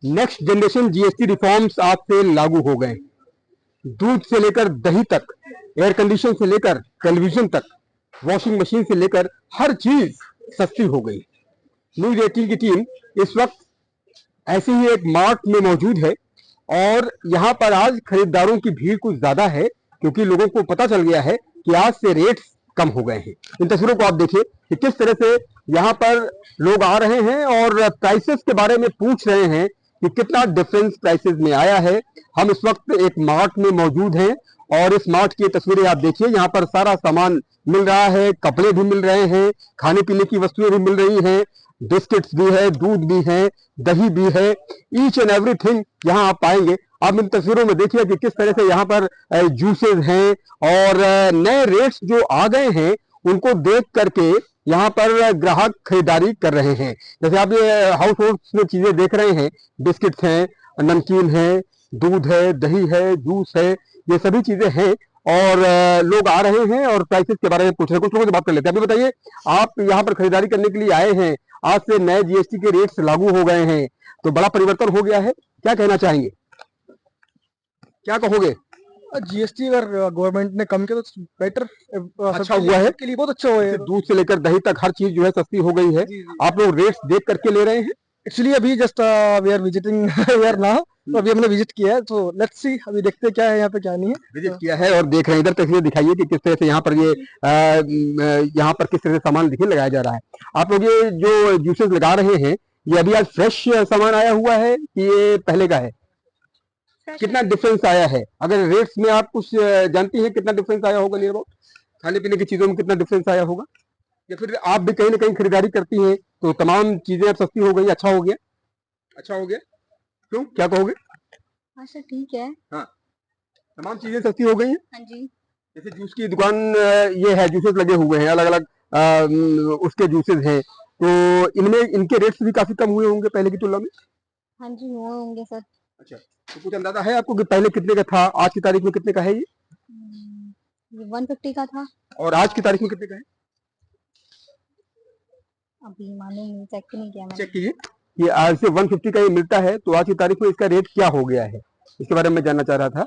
Next generation GST reforms आज से लागू हो गए। दूध से लेकर दही तक, एयर कंडीशन से लेकर टेलीविजन तक, वॉशिंग मशीन से लेकर हर चीज सस्ती हो गई। न्यूज 18 की टीम इस वक्त ऐसे ही एक मार्ट में मौजूद है और यहाँ पर आज खरीदारों की भीड़ कुछ ज्यादा है क्योंकि लोगों को पता चल गया है कि आज से रेट्स कम हो गए हैं। इन तस्वीरों को आप देखिए कि किस तरह से यहाँ पर लोग आ रहे हैं और प्राइसेस के बारे में पूछ रहे हैं कि कितना डिफरेंस प्राइसेस में आया है। हम इस वक्त एक मार्ट में मौजूद हैं और इस मार्ट की तस्वीरें आप देखिए। यहाँ पर सारा सामान मिल रहा है, कपड़े भी मिल रहे हैं, खाने पीने की वस्तुएं भी मिल रही हैं, बिस्किट्स भी है, दूध भी है, दही भी है, ईच एंड एवरीथिंग यहाँ आप पाएंगे। आप इन तस्वीरों में देखिए कि किस तरह से यहाँ पर जूसेस हैं और नए रेट्स जो आ गए हैं उनको देख करके यहाँ पर ग्राहक खरीदारी कर रहे हैं। जैसे आप ये हाउस होल्ड में चीजें देख रहे हैं, बिस्किट्स हैं, नमकीन है, दूध है, दही है, जूस है, ये सभी चीजें हैं और लोग आ रहे हैं और प्राइसेस के बारे में पूछ रहे हैं। कुछ लोगों से बात कर लेते हैं। अभी बताइए, आप यहाँ पर खरीदारी करने के लिए आए हैं, आज से नए जीएसटी के रेट्स लागू हो गए हैं तो बड़ा परिवर्तन हो गया है, क्या कहना चाहेंगे, क्या कहोगे? जीएसटी अगर गवर्नमेंट ने कम किया तो बेटर अच्छा हुआ है, के लिए बहुत अच्छा हुआ है। दूध से लेकर दही तक हर चीज जो है सस्ती हो गई है। आप लोग रेट्स देख करके ले रहे हैं? एक्चुअली अभी just we are visiting here now, तो अभी हमने विजिट किया है, तो लेट्स सी अभी देखते हैं क्या है यहाँ पे क्या नहीं है। विजिट किया है और देख रहे हैं। इधर तस्वीर दिखाइए कि किस तरह से यहाँ पर ये यहाँ पर किस तरह से सामान देखिए लगाया जा रहा है। आप लोग ये जो जूसेस लगा रहे हैं ये अभी आज फ्रेश सामान आया हुआ है कि ये पहले का है? कितना डिफरेंस आया है? अगर रेट्स में आप कुछ जानती हैं कितना डिफरेंस आया होगा नियर अबाउट? खाने पीने की चीजों में कितना डिफरेंस आया होगा? या फिर आप भी कहीं ना कहीं खरीदारी करती हैं तो तमाम चीजें अब सस्ती हो गई, अच्छा हो गया? अच्छा हो गया, क्यों, क्या कहोगे? हाँ सर ठीक है। हाँ, तमाम चीजें सस्ती हो गई हैं। हाँ जी। जैसे जूस की दुकान ये है, जूसेस लगे हुए हैं अलग अलग उसके जूसेस हैं, तो इनमें इनके रेट्स भी काफी कम हुए होंगे पहले की तुलना में? हाँ जी हुए होंगे सर। अच्छा, तो कुछ अंदाजा है आपको कि पहले कितने का था, आज की तारीख में कितने का है ये? ये 150 का था। और आज की तारीख में कितने का है? अभी मालूम नहीं, चेक नहीं किया मैंने। चेक कीजिए कि आज से 150 का ये मिलता है तो आज की तारीख में इसका रेट क्या हो गया है, इसके बारे में मैं जानना चाह रहा था।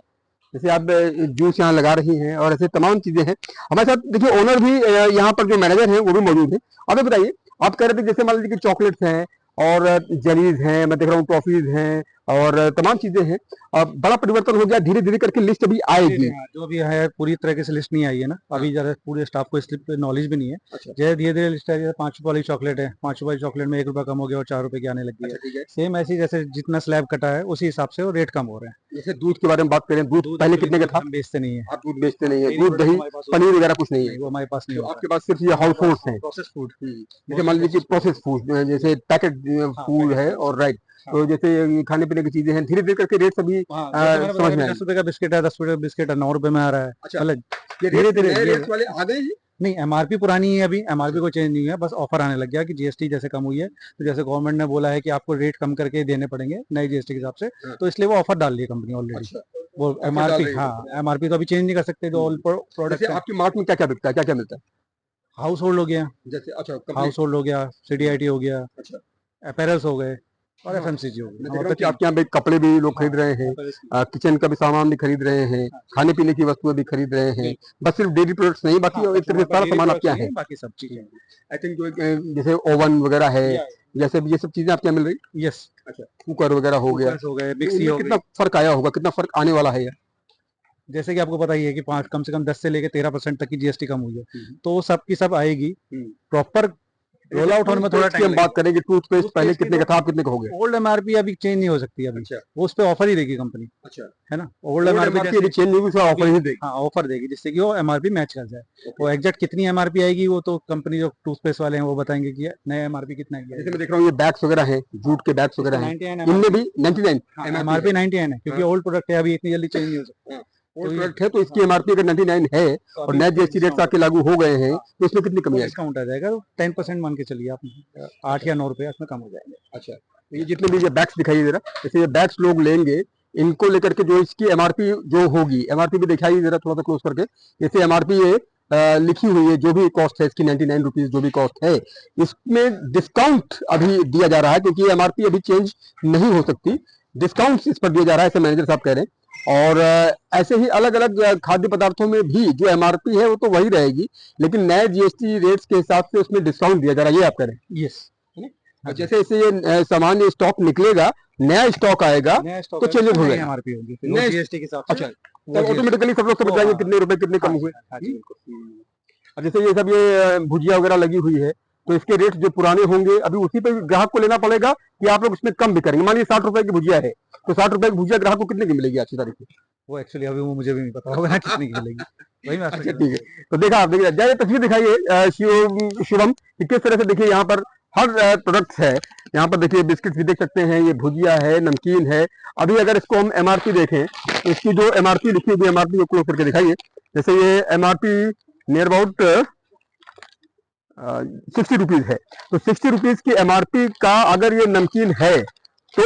जैसे आप जूस यहाँ लगा रही हैं और ऐसे तमाम चीजें हैं। हमारे साथ देखिए ओनर भी यहाँ पर जो मैनेजर हैं वो भी मौजूद है। अब बताइए, आप कह रहे थे जैसे मान लीजिए कि चॉकलेट्स हैं और जेलीज हैं, मैं देख रहा हूँ टॉफीज हैं और तमाम चीजें हैं। बड़ा परिवर्तन हो गया, धीरे धीरे करके लिस्ट अभी आएगी। जो भी है पूरी तरीके से लिस्ट नहीं आई है ना अभी, ज्यादा पूरे स्टाफ को इस नॉलेज भी नहीं है। अच्छा। जैसे धीरे धीरे लिस्ट आई है। 5 रुपए वाली चॉकलेट है, 5 रुपए वाली चॉकलेट में 1 रुपया कम हो गया और 4 रुपए की आने लगी है। सेम ऐसी जैसे जितना स्लैब कटा है उसी हिसाब से वो रेट कम हो रहे हैं। जैसे दूध के बारे में बात करें, दूध पहले कितने का था? हम बेचते नहीं है। आप दूध बेचते नहीं है? दूध दही पनीर वगैरह कुछ नहीं है? वो हमारे पास नहीं। आपके पास सिर्फ ये हाउस होल्ड है, प्रोसेस फूड। जैसे मान लीजिए प्रोसेस फूड, जैसे पैकेट फूड है और राइट, तो जैसे खाने पीने की चीजें हैं, धीरे धीरे करके रेट सभी समझ में 10 रुपए का बिस्किट है, 10 रुपए का बिस्किट है 9 रुपए में आ रहा है। अच्छा, धीरे धीरे रेट वाले आ गए हैं। नहीं, एमआरपी पुरानी है, अभी एमआरपी को चेंज नहीं हुआ, बस ऑफर आने लग गया कि जीएसटी जैसे कम हुई है तो जैसे गवर्नमेंट ने बोला है कि आपको रेट कम करके देने पड़ेंगे नए जीएसटी के हिसाब से, तो इसलिए वो ऑफर डाल रही है कंपनी ऑलरेडी। वो एमआरपी, हाँ एमआरपी तो अभी चेंज नहीं कर सकते जो ऑल प्रोडक्ट। आपकी मार्ट में क्या क्या बिकता है, क्या क्या मिलता है? हाउस होल्ड हो गया, जैसे अच्छा हाउस होल्ड हो गया, सीडीआईटी हो गया, अच्छा, अपैरल्स हो गए और एफएमसीजी हो गया। आपके यहाँ पे कपड़े भी लोग खरीद रहे हैं, किचन का भी सामान भी खरीद रहे हैं, खाने पीने की वस्तुएं भी खरीद रहे हैं, बस सिर्फ डेली प्रोडक्ट्स नहीं, बाकी एक तरह से सारा सामान आपके यहाँ है, बाकी सब चीजें। आई थिंक जो जैसे ओवन वगैरह है, जैसे ये सब चीजें आपके यहाँ मिल रही? यस। अच्छा, कुकर वगैरह हो गया, हो गए, मिक्सी हो गई। कितना फर्क आया होगा, कितना फर्क आने वाला है यार? जैसे कि आपको पता ही है कि कम से कम 10 से लेकर 13% तक की जीएसटी कम हुई है, तो वो सब की सब आएगी। प्रॉपर रोल आउट होने में थोड़ा टाइम। हम बात करेंगे टूथपेस्ट पहले कितने का था, आप कितने का हो गया? ओल्ड एमआरपी अभी चेंज नहीं हो सकती अभी। अच्छा। वो उस पे ऑफर ही देगी कंपनी। अच्छा, है ना, ओल्ड एमआरपी अभी चेंज नहीं हुई, ऑफर ही देगी। हाँ, ऑफर देगी जिससे कि वो एमआरपी मैच कर जाए। वो एग्जैक्ट कितनी एमआरपी आएगी वो तो कंपनी जो टूथपेस्ट वाले हैं वो बताएंगे कि नया एमआरपी कितना है। जैसे मैं देख रहा हूँ ये बैग्स वगैरह हैं, जूट के बैग्स वगैरह हैं, इनमें भी 99 एमआरपी 99 है, क्योंकि ओल्ड प्रोडक्ट है, अभी इतनी जल्दी चेंज नहीं हो सकता। प्रोडक्ट है तो इसकी एमआरपी अगर 99 है और नए जीएसटी रेट्स आके लागू हो गए हैं तो इसमें कितनी कमी आएगी? डिस्काउंट आ जाएगा, 10% मान के चलिए आप, 8 या 9 रुपए इसमें कम हो जाएंगे। अच्छा, तो ये जितने भी ये बैग्स दिखाई दे रहा, जैसे ये बैग्स लोग लेंगे, इनको लेकर के जो इसकी एमआरपी जो होगी, एमआरपी भी दिखाई दे रहा थोड़ा सा क्लोज करके, जैसे एमआरपी है लिखी हुई है, जो भी कॉस्ट है इसकी 99 रुपीज जो भी कॉस्ट है, इसमें डिस्काउंट अभी दिया जा रहा है क्योंकि एमआरपी अभी चेंज नहीं हो सकती। डिस्काउंट इस पर दिया जा रहा है, ऐसे मैनेजर साहब कह रहे हैं। और ऐसे ही अलग अलग खाद्य पदार्थों में भी जो एमआरपी है वो तो वही रहेगी, लेकिन नए जीएसटी रेट्स के हिसाब से उसमें डिस्काउंट दिया जा रहा है, ये आप कह रहे हैं। यस, जैसे जैसे ये सामान्य स्टॉक निकलेगा, नया स्टॉक आएगा नया स्टॉक तो चेंजेस हो नई जाएगा। एमआरपी होगी, फिर नए- जीएसटी के हिसाब से। अच्छा, वो तो GST ऑटोमेटिकली सब लोग समझ वो, जाएंगे हाँ, कितने रुपए कितने कम हाँ हुए। जी, हाँ जी, बिल्कुल। अब जैसे ये सब ये भुजिया वगैरह लगी हुई है, तो इसके रेट जो पुराने होंगे अभी उसी पे ग्राहक को लेना पड़ेगा कि आप लोग इसमें कम भी करेंगे। मानिए 60 रुपए की भुजिया है, तो 60 रुपए की भुजिया ग्राहक को कितने की मिलेगी आज की तारीख में? वो एक्चुअली अभी वो मुझे भी नहीं पता होगा ना कितने की मिलेगी, वही मैं आपसे अच्छा कह रहा ठीक है, तो देखा आप, देखिए जाइए तस्वीर दिखाइए शिवम कि किस तरह से देखिए यहाँ पर हर प्रोडक्ट है। यहाँ पर देखिए बिस्किट भी देख सकते हैं, ये भुजिया है, नमकीन है। अभी अगर इसको हम एमआरपी देखें तो इसकी जो एमआरपी लिखी हुई एमआरपी को क्लोज करके दिखाइए। जैसे ये एमआरपी नियर अबाउट 60 रुपीज है, तो 60 रुपीज की एमआरपी का अगर ये नमकीन है तो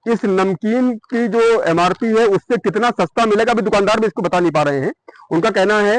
इस नमकीन की जो एमआरपी है उससे कितना सस्ता मिलेगा अभी दुकानदार भी इसको बता नहीं पा रहे हैं। उनका कहना है,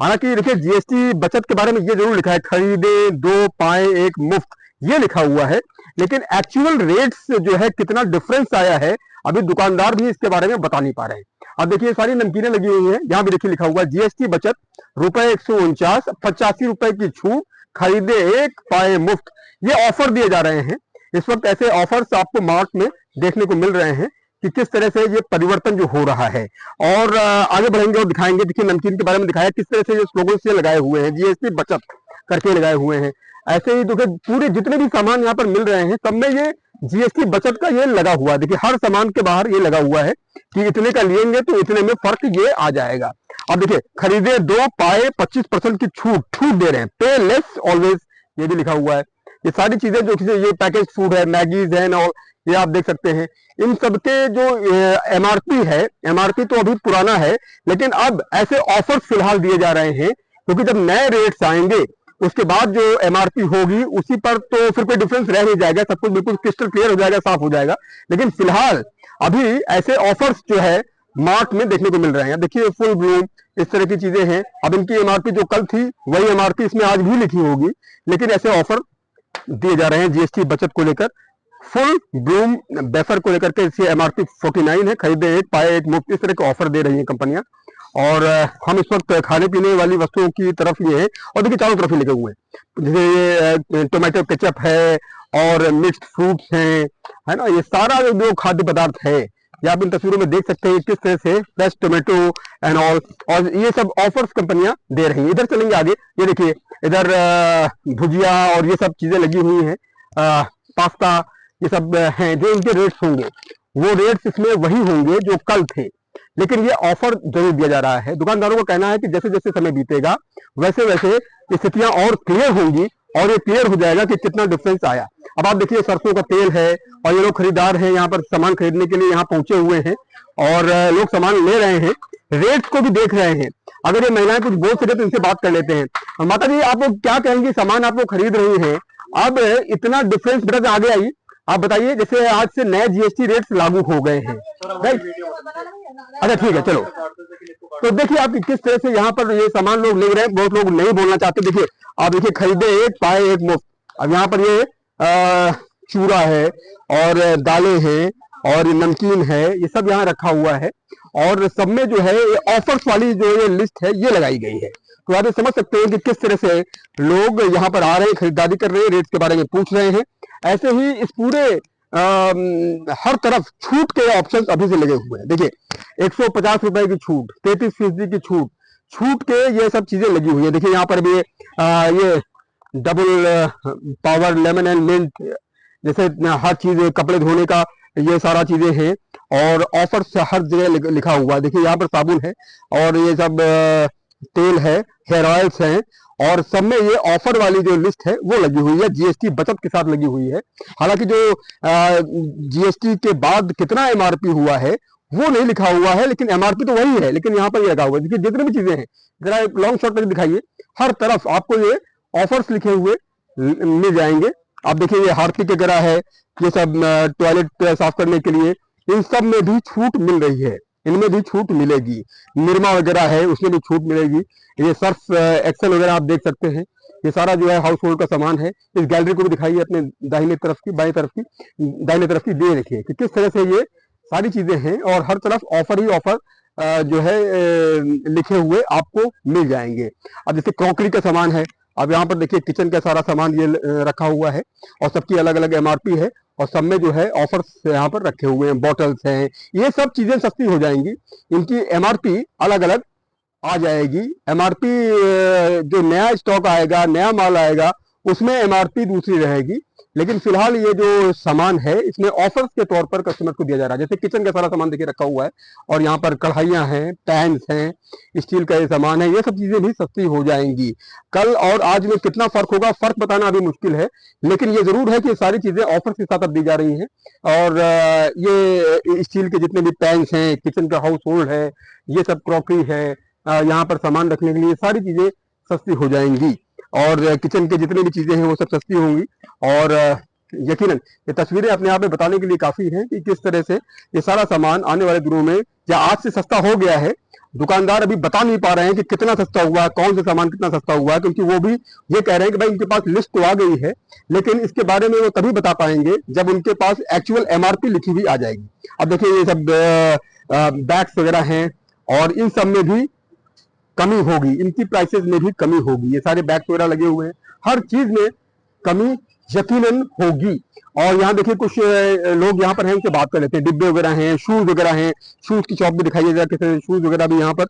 हालांकि देखिए जीएसटी बचत के बारे में ये जरूर लिखा है, खरीदे 2 पाए 1 मुफ्त, ये लिखा हुआ है, लेकिन एक्चुअल रेट्स जो है कितना डिफरेंस आया है अभी दुकानदार भी इसके बारे में बता नहीं पा रहे हैं। अब देखिए सारी नमकीनें लगी हुई हैं, यहाँ भी देखिए लिखा हुआ है जीएसटी बचत ₹149, 85 रुपए की छूट, खरीदे 1 पाए मुफ्त। ये ऑफर दिए जा रहे हैं इस वक्त। ऐसे ऑफर्स आपको मार्ट में देखने को मिल रहे हैं कि किस तरह से ये परिवर्तन जो हो रहा है। और आगे बढ़ेंगे और दिखाएंगे। देखिए नमकीन के बारे में दिखाया किस तरह से ये स्लोगन से लगाए हुए हैं, जीएसटी बचत करके लगाए हुए हैं। ऐसे ही देखिए पूरे जितने भी सामान यहाँ पर मिल रहे हैं सब में ये जीएसटी बचत का ये लगा हुआ है। देखिए हर सामान के बाहर ये लगा हुआ है कि इतने का लेंगे तो इतने में फर्क ये आ जाएगा। अब देखिए खरीदे 2 पाए 25% की छूट दे रहे हैं, पे लेस ऑलवेज, ये भी लिखा हुआ है। ये सारी चीजें जो ये पैकेज फूड है, मैगीज है और ये आप देख सकते हैं, इन सबके जो एमआरपी है, एमआरपी तो अभी पुराना है, लेकिन अब ऐसे ऑफर्स फिलहाल दिए जा रहे हैं क्योंकि जब नए रेट्स आएंगे उसके बाद जो एमआरपी होगी उसी पर तो फिर कोई डिफरेंस रह नहीं जाएगा, सब कुछ बिल्कुल क्रिस्टल क्लियर हो जाएगा, साफ हो जाएगा। लेकिन फिलहाल अभी ऐसे ऑफर्स जो है मार्ट में देखने को मिल रहे हैं। देखिए फुल ब्लूम, इस तरह की चीजें हैं। अब इनकी एमआरपी जो कल थी वही एमआरपी इसमें आज भी लिखी होगी, लेकिन ऐसे ऑफर दिए जा रहे हैं जीएसटी बचत को लेकर। फुल ब्लूम बेफर को लेकर के इसकी एमआरपी 49 है, खरीदे 1 पाए 1 मुफ्त, इस तरह के ऑफर दे रही हैं कंपनियां। और हम इस वक्त खाने पीने वाली वस्तुओं की तरफ ये है, और देखिए चारों तरफ ही लगे हुए हैं। जैसे ये टोमेटो केचप है और मिक्स्ड फ्रूट्स हैं, है ना, ये सारा जो खाद्य पदार्थ है ये आप इन तस्वीरों में देख सकते हैं किस तरह से फ्रेश टोमेटो एंड ऑल, और ये सब ऑफर्स कंपनियां दे रही हैं। इधर चलेंगे आगे, ये देखिए इधर भुजिया और ये सब चीजें लगी हुई हैं, पास्ता, ये सब हैं। जो इनके रेट्स होंगे वो रेट्स इसमें वही होंगे जो कल थे, लेकिन ये ऑफर जरूर दिया जा रहा है। दुकानदारों का कहना है कि जैसे जैसे समय बीतेगा वैसे वैसे स्थितियां और क्लियर होंगी और ये क्लियर हो जाएगा कि कितना डिफरेंस आया। अब आप देखिए सरसों का तेल है और ये लोग खरीदार हैं, यहाँ पर सामान खरीदने के लिए यहाँ पहुंचे हुए हैं और लोग सामान ले रहे हैं, रेट्स को भी देख रहे हैं। अगर ये महिलाएं कुछ बोल सके तो इनसे बात कर लेते हैं। माता जी आप लोग क्या कहेंगे, सामान आप लोग खरीद रही हैं, अब इतना डिफरेंस बेटा आगे आई, आप बताइए। जैसे आज से नए जीएसटी रेट्स लागू हो गए हैं, राइट? अच्छा ठीक है, चलो तो देखिए आप किस तरह से यहाँ पर ये सामान लोग ले रहे हैं। बहुत लोग नहीं बोलना चाहते। देखिए आप देखिए खरीदे 1 पाए 1 मुफ्त। अब यहाँ पर ये चूरा है और दालें हैं और नमकीन है, ये सब यहाँ रखा हुआ है और सब में जो है ये ऑफर्स वाली जो ये लिस्ट है ये लगाई गई है। तो आप समझ सकते हैं कि किस तरह से लोग यहाँ पर आ रहे हैं, खरीदारी कर रहे हैं, रेट्स के बारे में पूछ रहे हैं। ऐसे ही इस पूरे हर तरफ छूट के ऑप्शंस अभी से लगे हुए हैं। देखिए 150 रुपए की छूट, 33% की छूट के ये सब चीजें लगी हुई है। देखिए यहाँ पर भी ये double power lemon and mint, जैसे हर चीज, कपड़े धोने का ये सारा चीजें हैं और ऑफर हर जगह लिखा हुआ है। देखिए यहाँ पर साबुन है और ये सब तेल है, हेयर ऑयल्स हैं और सब में ये ऑफर वाली जो लिस्ट है वो लगी हुई है, जीएसटी बचत के साथ लगी हुई है। हालांकि जो जीएसटी के बाद कितना एमआरपी हुआ है वो नहीं लिखा हुआ है, लेकिन एमआरपी तो वही है, लेकिन यहाँ पर ये लगा हुआ है। देखिए जितनी भी चीजें हैं, जरा एक लॉन्ग शॉट में दिखाइए, हर तरफ आपको ये ऑफर्स लिखे हुए मिल जाएंगे। आप देखिए ये हार्पिक वगैरह है, ये सब टॉयलेट साफ करने के लिए, इन सब में भी छूट मिल रही है। इनमें भी छूट मिलेगी। निरमा वगैरह है उसमें भी छूट मिलेगी। ये सर्फ एक्सेल वगैरह आप देख सकते हैं। ये सारा जो है हाउस होल्ड का सामान है। इस गैलरी को भी दिखाइए अपने दाहिने तरफ की, बाएं तरफ की, दाहिने तरफ की दे रखिए कि किस तरह से ये सारी चीजें हैं और हर तरफ ऑफर ही ऑफर जो है लिखे हुए आपको मिल जाएंगे। अब जैसे क्रॉकरी का सामान है, अब यहाँ पर देखिए किचन का सारा सामान ये रखा हुआ है और सबकी अलग अलग एमआरपी है और सब में जो है ऑफर्स यहाँ पर रखे हुए हैं। बॉटल्स हैं, ये सब चीजें सस्ती हो जाएंगी। इनकी एमआरपी अलग अलग आ जाएगी। एमआरपी जो नया स्टॉक आएगा, नया माल आएगा, उसमें एमआरपी दूसरी रहेगी। लेकिन फिलहाल ये जो सामान है इसमें ऑफर्स के तौर पर कस्टमर को दिया जा रहा है। जैसे किचन का सारा सामान देखिए रखा हुआ है और यहाँ पर कढ़ाइयाँ हैं, पैन्स हैं, स्टील का ये सामान है, ये सब चीजें भी सस्ती हो जाएंगी। कल और आज में कितना फर्क होगा, फर्क बताना अभी मुश्किल है, लेकिन ये जरूर है कि सारी चीजें ऑफर्स के साथ अब दी जा रही हैं। और ये स्टील के जितने भी पैन्स हैं, किचन का हाउस होल्ड है, ये सब क्रॉकरी है, यहाँ पर सामान रखने के लिए सारी चीजें सस्ती हो जाएंगी और किचन के जितनी भी चीजें हैं वो सब सस्ती होंगी। और यकीनन ये तस्वीरें अपने आप में बताने के लिए काफी हैं कि किस तरह से ये सारा सामान आने वाले दिनों में या आज से सस्ता हो गया है। दुकानदार अभी बता नहीं पा रहे हैं कि कितना सस्ता हुआ है, कौन सा सामान कितना सस्ता हुआ है, क्योंकि वो भी ये कह रहे हैं कि भाई उनके पास लिस्ट तो आ गई है, लेकिन इसके बारे में वो तभी बता पाएंगे जब उनके पास एक्चुअल एमआरपी लिखी हुई आ जाएगी। अब देखिए ये सब बैग्स वगैरह हैं और इन सब में भी कमी होगी, इनकी प्राइसेस में भी कमी होगी। ये सारे बैग्स वगैरह लगे हुए हैं, हर चीज में कमी यकीनन होगी। और यहाँ देखिए कुछ लोग यहाँ पर हैं, उनसे बात कर लेते हैं। डिब्बे वगैरह हैं, शूज वगैरह हैं, शूज की शॉप भी दिखाई दे रहा है, शूज वगैरह भी यहाँ पर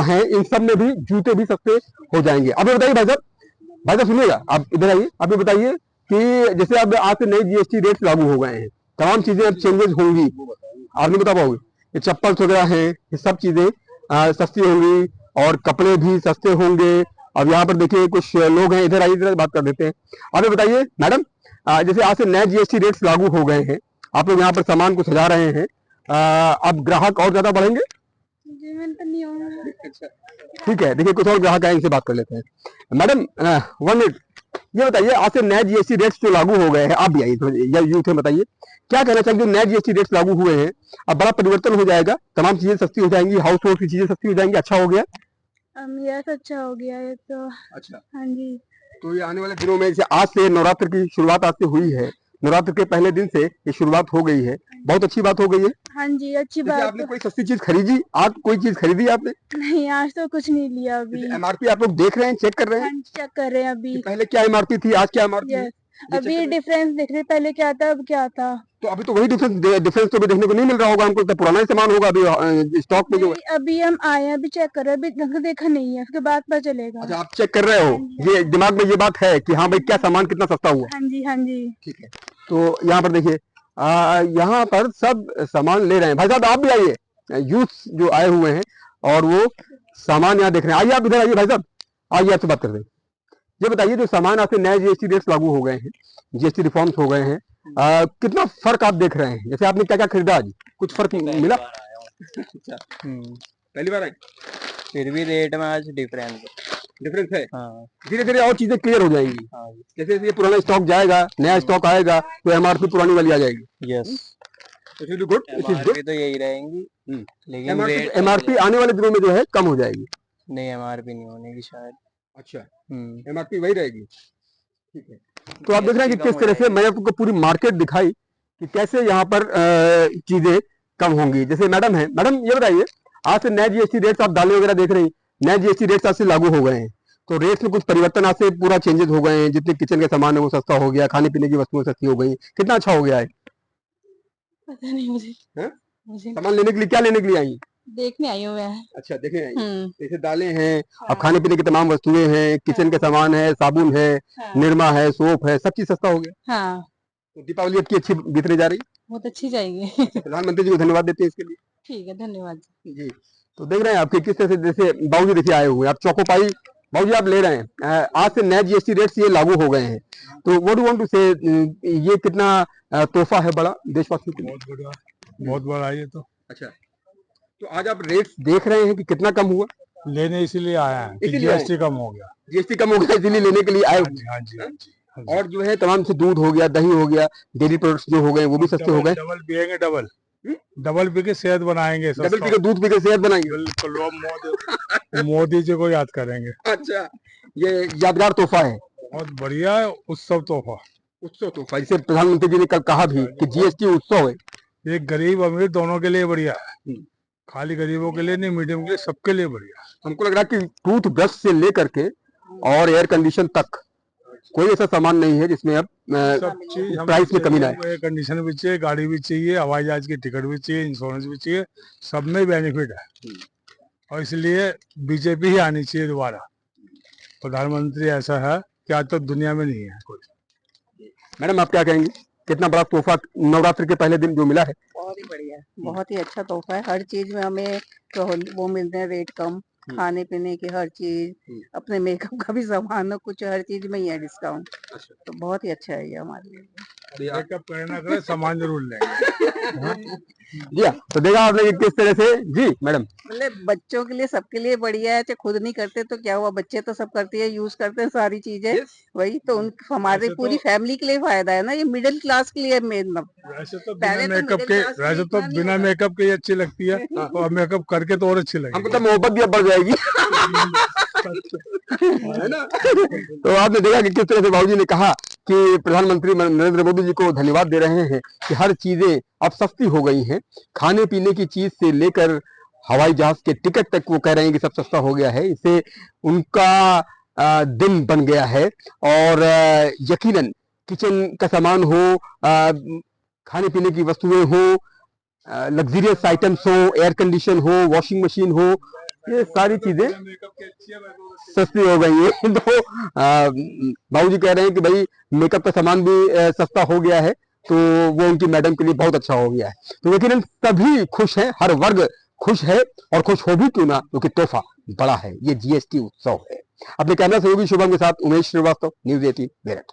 हैं। इन सब में भी जूते भी सस्ते हो जाएंगे। अब ये बताइए भाई साहब, सुनिएगा, आप इधर आइए। आप ये बताइए कि जैसे अब आज से नए जीएसटी रेट्स लागू हो गए हैं, तमाम चीजें अब चेंजेस होंगी, आप नहीं बता पाओगे? ये चप्पल्स वगैरह हैं, ये सब चीजें सस्ती होंगी और कपड़े भी सस्ते होंगे। अब यहाँ पर देखिए कुछ लोग हैं, इधर आइए, इधर बात कर देते हैं। आप ये बताइए मैडम, जैसे आज से नए जीएसटी रेट्स लागू हो गए हैं, आप लोग यहाँ पर सामान को सजा रहे हैं, अब ग्राहक और ज्यादा बढ़ेंगे? ठीक है, देखिए कुछ और ग्राहक आए, इनसे बात कर लेते हैं। मैडम 1 मिनट, ये बताइए आज से नए जीएसटी रेट्स जो लागू हो गए हैं, आप भी आइए या यूथ है, बताइए क्या कहना चाहिए। जो नए जीएसटी रेट्स लागू हुए हैं, अब बड़ा परिवर्तन हो जाएगा, तमाम चीजें सस्ती हो जाएंगी, हाउस होल्ड की चीजें सस्ती हो जाएंगी, अच्छा हो गया? यस, अच्छा हो गया है तो। अच्छा, हाँ जी। तो ये आने वाले दिनों में, जैसे आज से नवरात्र की शुरुआत आज से हुई है, नवरात्र के पहले दिन से ये शुरुआत हो गई है, बहुत अच्छी बात हो गई है। हाँ जी, अच्छी बात। आपने कोई सस्ती चीज खरीदी आज? कोई चीज खरीदी आपने? नहीं, आज तो कुछ नहीं लिया अभी। एमआरपी आप लोग देख रहे हैं, चेक कर रहे हैं? हाँ, चेक कर रहे हैं अभी। पहले क्या एमआरपी थी, आज क्या एमआरपी है? अभी डिफरेंस देख रहे, पहले क्या था अब क्या था। तो अभी तो वही डिफरेंस तो भी देखने को नहीं मिल रहा होगा हमको, तो पुराना ही सामान होगा अभी स्टॉक में जो है। अभी हम आए हैं, अभी चेक कर रहे हैं, अभी ढंग से देखा नहीं है, उसके बाद पता चलेगा। अच्छा, आप चेक कर रहे हो, ये दिमाग में ये बात है कि हाँ भाई क्या सामान कितना सस्ता हुआ? हाँ जी, हाँ जी। ठीक है, तो यहाँ पर देखिए यहाँ पर सब सामान ले रहे हैं। भाई साहब आप भी आइए, यूथ जो आए हुए हैं और वो सामान यहाँ देख रहे हैं। आइए आप इधर आइए, भाई साहब आइए, आपसे बात करते हैं। ये बताइए जो सामान आपके नए जीएसटी रेट्स लागू हो गए हैं, जीएसटी रिफॉर्म्स हो गए हैं, कितना फर्क आप देख रहे हैं? जैसे आपने क्या क्या खरीदा आज, कुछ फर्क मिला? अच्छा, पहली बार आए, फिर भी रेट में आज डिफरेंस है। हाँ। धीरे धीरे और चीजें क्लियर हो जाएंगी। हाँ। जैसे जैसे ये पुराना स्टॉक जाएगा, नया स्टॉक आएगा, तो एमआरपी पुरानी वाली आ जाएगी। यस, गुड, एमआरपी तो यही रहेंगी, लेकिन रेट एमआरपी आने वाले दिनों में जो है कम हो जाएगी। नहीं, एमआरपी नहीं होने की शायद। अच्छा, एमआरपी वही रहेगी। ठीक है, तो आप GST देख रहे हैं कि किस तरह से मैं आपको पूरी मार्केट दिखाई कि कैसे यहाँ पर चीजें कम होंगी। जैसे मैडम है, मैडम ये बताइए आज से नए जीएसटी रेट्स आप दालें वगैरह देख रही हैं, नए जीएसटी रेट्स आज से लागू हो गए हैं, तो रेट्स में कुछ परिवर्तन आज से पूरा चेंजेस हो गए हैं। जितने किचन के सामान है वो सस्ता हो गया, खाने पीने की वस्तुएं सस्ती हो गई, कितना अच्छा हो गया है? पता नहीं मुझे। सामान लेने के लिए, क्या लेने के लिए आई? देखने आई हूँ मैं। अच्छा, देखने आई। जैसे दालें हैं, अब खाने पीने की तमाम वस्तुएं हैं, किचन के सामान है, साबुन है, निरमा है, सोप है, सब चीज सस्ता हो गया। हाँ, तो दीपावली आपकी अच्छी बीतने जा रही है, बहुत अच्छी जाएगी। प्रधानमंत्री जी को धन्यवाद देते हैं इसके लिए। ठीक है, धन्यवाद जी, तो देख रहे हैं आपके किस तरह से, जैसे बाबूजी देखिए आए हुए हैं, आप चौकोपाई बाबूजी आप ले रहे हैं, आज से नए जीएसटी रेट्स ये लागू हो गए हैं, तो व्हाट डू वांट टू से, ये कितना तोहफा है बड़ा देशवासियों के लिए? बहुत बड़ा ये तो। अच्छा, तो आज आप रेट्स देख रहे हैं कि कितना कम हुआ? लेने इसीलिए आया है कि जीएसटी कम हो गया। जीएसटी कम हो गया इसलिए लेने के लिए आए। हाँ जी, हाँ जी, हाँ जी। और जो है तमाम से दूध हो गया, दही हो गया, डेयरी प्रोडक्ट्स जो हो गए वो भी सस्ते हो गए। डबल पिएंगे, डबल डबल पी के सेहत बनाएंगे डबल पी के दूध पी के सेहत बनाएंगे। बिल्कुल वो मोदी जी को याद करेंगे। अच्छा, ये यादगार तोहफा है, बहुत बढ़िया है, उत्सव तोहफा। उत्सव तोहफा, जिसे प्रधानमंत्री जी ने कल कहा भी कि जीएसटी उत्सव है। ये गरीब अमीर दोनों के लिए बढ़िया है, खाली गरीबों के लिए नहीं, मीडियम के लिए, सबके लिए बढ़िया है। हमको लग रहा है कि टूथब्रश से लेकर के और एयर कंडीशन तक कोई ऐसा सामान नहीं है जिसमें अब सब चीज प्राइस में कमी ना आए। एयर कंडीशन भी चाहिए, गाड़ी भी चाहिए, हवाई जहाज की टिकट भी चाहिए, इंश्योरेंस भी चाहिए, सब में बेनिफिट है। और इसलिए बीजेपी ही आनी चाहिए दोबारा। प्रधानमंत्री ऐसा है कि आज तो दुनिया में नहीं है कोई। मैडम आप क्या कहेंगे, कितना बड़ा तोहफा नवरात्र के पहले दिन जो मिला है? बहुत ही बढ़िया, बहुत ही अच्छा तोहफा है। हर चीज में हमें वो मिलते हैं, रेट कम, खाने पीने की हर चीज, अपने मेकअप का भी सामान हो, कुछ हर चीज में ही है डिस्काउंट। तो बहुत ही अच्छा है ये हमारे लिए। मेकअप करना करे सामान जरूर लेंगे। जी हाँ, तो देखा आपने कि किस तरह से। जी मैडम, मतलब बच्चों के लिए, सबके लिए बढ़िया है। चाहे खुद नहीं करते तो क्या हुआ, बच्चे तो सब करते हैं, यूज करते हैं सारी चीजें। वही तो हमारे पूरी फैमिली के लिए फायदा है ना, ये मिडिल क्लास के लिए मेन। वैसे तो बिना मेकअप के अच्छी लगती है, और मेकअप करके तो और अच्छी लगेगी। हमको तो मोहब्बत भी अब बढ़ जाएगी। है ना? तो आपने देखा कि किस तरह से बाबूजी ने कहा कि प्रधानमंत्री नरेंद्र मोदी जी को धन्यवाद दे रहे हैं कि हर चीजें अब सस्ती हो गई हैं। खाने पीने की चीज से लेकर हवाई जहाज के टिकट तक वो कह रहे हैं कि सब सस्ता हो गया है। इससे उनका दिन बन गया है। और यकीनन किचन का सामान हो, खाने पीने की वस्तुएं हो, लग्जरियस आइटम्स हो, एयर कंडीशन हो, वॉशिंग मशीन हो, ये सारी चीजें सस्ती हो गई है। तो बाबूजी कह रहे हैं कि भाई मेकअप का सामान भी सस्ता हो गया है, तो वो उनकी मैडम के लिए बहुत अच्छा हो गया है। तो यकीनन सभी खुश हैं, हर वर्ग खुश है, और खुश हो भी क्यों ना, क्योंकि तोहफा बड़ा है। ये जीएसटी उत्सव है। अपने कैमरा सहयोगी शुभम के साथ उमेश श्रीवास्तव, न्यूज़ 18 मेरठ।